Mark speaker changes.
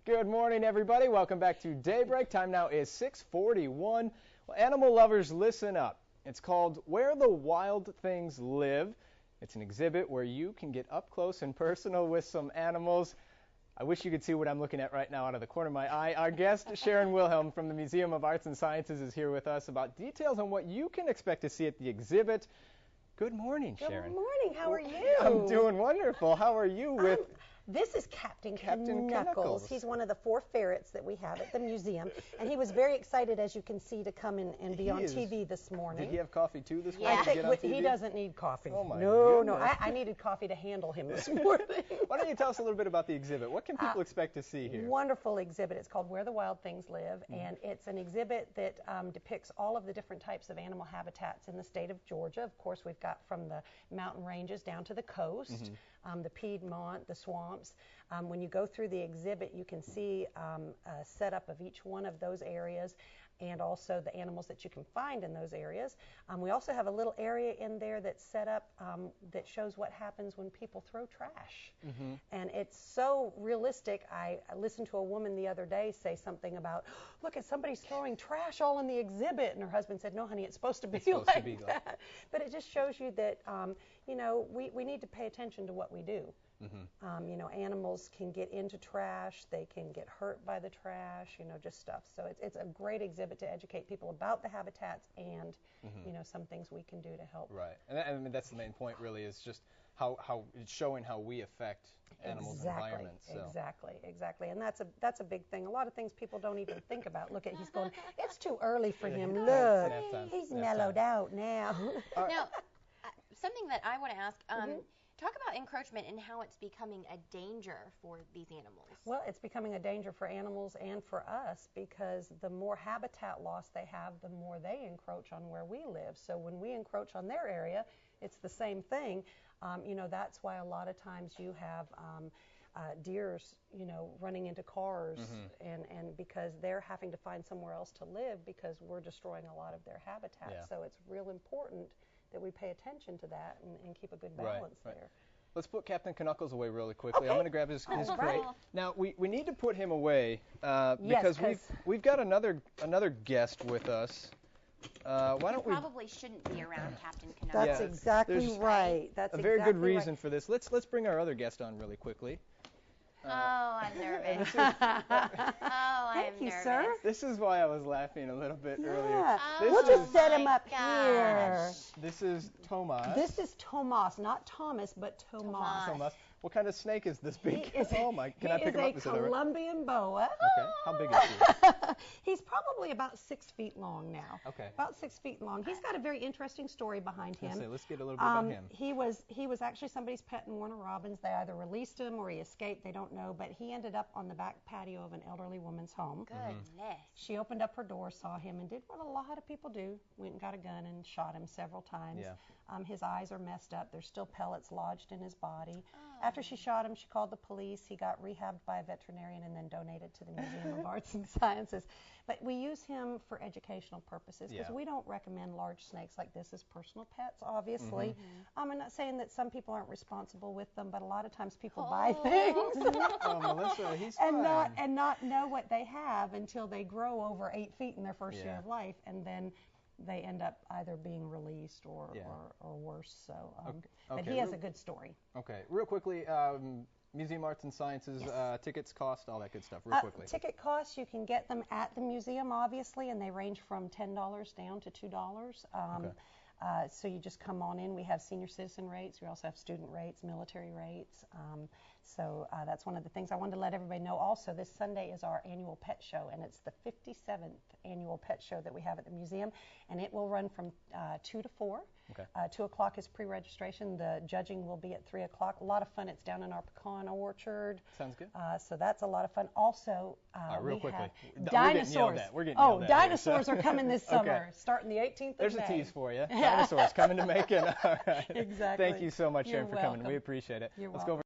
Speaker 1: Good morning, everybody. Welcome back to Daybreak. Time now is 6:41. Well, animal lovers, listen up. It's called Where the Wild Things Live. It's an exhibit where you can get up close and personal with some animals. I wish you could see what I'm looking at right now out of the corner of my eye. Our guest, Sharon Wilhelm from the Museum of Arts and Sciences, is here with us about details on what you can expect to see at the exhibit. Good morning, Sharon.
Speaker 2: Good morning. How are you?
Speaker 1: I'm doing wonderful. How are you?
Speaker 2: This is Captain
Speaker 1: Knuckles.
Speaker 2: Knuckles. He's one of the 4 ferrets that we have at the museum, and he was very excited, as you can see, to come in and be on TV this morning.
Speaker 1: Did he have coffee too this
Speaker 2: morning?
Speaker 1: Yeah.
Speaker 2: I think he doesn't need coffee.
Speaker 1: Oh my
Speaker 2: No,
Speaker 1: goodness.
Speaker 2: I needed coffee to handle him this morning.
Speaker 1: Why don't you tell us a little bit about the exhibit? What can people expect to see here?
Speaker 2: Wonderful exhibit. It's called Where the Wild Things Live, and it's an exhibit that depicts all of the different types of animal habitats in the state of Georgia. Of course, we've got from the mountain ranges down to the coast, the Piedmont, the swamps. When you go through the exhibit, you can see a setup of each one of those areas and also the animals that you can find in those areas. We also have a little area in there that's set up that shows what happens when people throw trash. And it's so realistic. I listened to a woman the other day say something about, look, somebody's throwing trash all in the exhibit. And her husband said, no, honey, it's supposed to be like that. But it just shows you that, you know, we need to pay attention to what we do. You know, animals can get into trash, they can get hurt by the trash, you know, just stuff. So it's a great exhibit to educate people about the habitats and, you know, some things we can do to help.
Speaker 1: Right. And I mean, that's the main point, really, is just how it's showing how we affect animals and environments. So.
Speaker 2: Exactly. And that's a big thing. A lot of things people don't even think about. Look at, he's going, it's too early for him. Look, he's mellowed out now.
Speaker 3: Now, something that I want to ask, talk about encroachment and how it's becoming a danger for these animals.
Speaker 2: Well, it's becoming a danger for animals and for us because the more habitat loss they have, the more they encroach on where we live. So when we encroach on their area, it's the same thing. You know, that's why a lot of times you have deers, you know, running into cars and because they're having to find somewhere else to live because we're destroying a lot of their habitat.
Speaker 1: Yeah.
Speaker 2: So it's real important that we pay attention to that and keep a good balance there.
Speaker 1: Let's put Captain Knuckles away really quickly.
Speaker 2: Okay.
Speaker 1: I'm going to grab his crate. Now, we need to put him away
Speaker 2: yes,
Speaker 1: because we've got another guest with us. Why don't we?
Speaker 3: Probably shouldn't be around Captain Knuckles.
Speaker 2: That's exactly right. That's
Speaker 1: a very good
Speaker 2: exactly
Speaker 1: reason for this. Let's bring our other guest on really quickly.
Speaker 3: Oh, I'm nervous.
Speaker 2: Thank you, sir.
Speaker 1: This is why I was laughing a little bit earlier.
Speaker 2: We'll just set him up here.
Speaker 1: This is Tomas.
Speaker 2: This is Tomas, not Thomas, but Tomas.
Speaker 1: Tomas. What kind of snake is this big? Oh my! Can I pick him up?
Speaker 2: He's a Colombian boa.
Speaker 1: Okay. How big is he?
Speaker 2: He's probably about 6 feet long now.
Speaker 1: Okay.
Speaker 2: About 6 feet long. He's got a very interesting story behind him.
Speaker 1: Let's get a little bit about him.
Speaker 2: He was actually somebody's pet in Warner Robins. They either released him or he escaped. They don't know, but he ended up on the back patio of an elderly woman's home.
Speaker 3: Goodness.
Speaker 2: She opened up her door, saw him, and did what a lot of people do. Went and got a gun and shot him several times.
Speaker 1: Yeah.
Speaker 2: His eyes are messed up. There's still pellets lodged in his body. After she shot him, she called the police. He got rehabbed by a veterinarian and then donated to the Museum of Arts and Sciences. But we use him for educational purposes because we don't recommend large snakes like this as personal pets, obviously. I'm not saying that some people aren't responsible with them, but a lot of times people buy things
Speaker 1: Oh, Melissa, he's
Speaker 2: and
Speaker 1: fine.
Speaker 2: not know what they have until they grow over 8 feet in their first year of life, and then they end up either being released or worse. So, but he has a good story.
Speaker 1: Okay, real quickly, Museum Arts and Sciences, tickets, cost, all that good stuff, real quickly.
Speaker 2: Ticket costs, you can get them at the museum, obviously, and they range from $10 down to $2. So you just come on in. We have senior citizen rates. We also have student rates, military rates. So that's one of the things I wanted to let everybody know. Also, this Sunday is our annual pet show, and it's the 57th annual pet show that we have at the museum, and it will run from 2 to 4.
Speaker 1: Okay.
Speaker 2: 2 o'clock is pre-registration. The judging will be at 3 o'clock. A lot of fun. It's down in our pecan orchard.
Speaker 1: Sounds good.
Speaker 2: So that's a lot of fun. Also,
Speaker 1: real
Speaker 2: we
Speaker 1: quickly.
Speaker 2: have dinosaurs.
Speaker 1: We're getting yelled at
Speaker 2: dinosaurs
Speaker 1: here,
Speaker 2: are coming this summer, starting the 18th of
Speaker 1: There's
Speaker 2: May.
Speaker 1: a tease for you. Dinosaurs coming to Macon. All right.
Speaker 2: Exactly.
Speaker 1: Thank you so much,
Speaker 2: You're
Speaker 1: Sharon, for coming.
Speaker 2: welcome.
Speaker 1: We appreciate it.
Speaker 2: You're
Speaker 1: Let's go over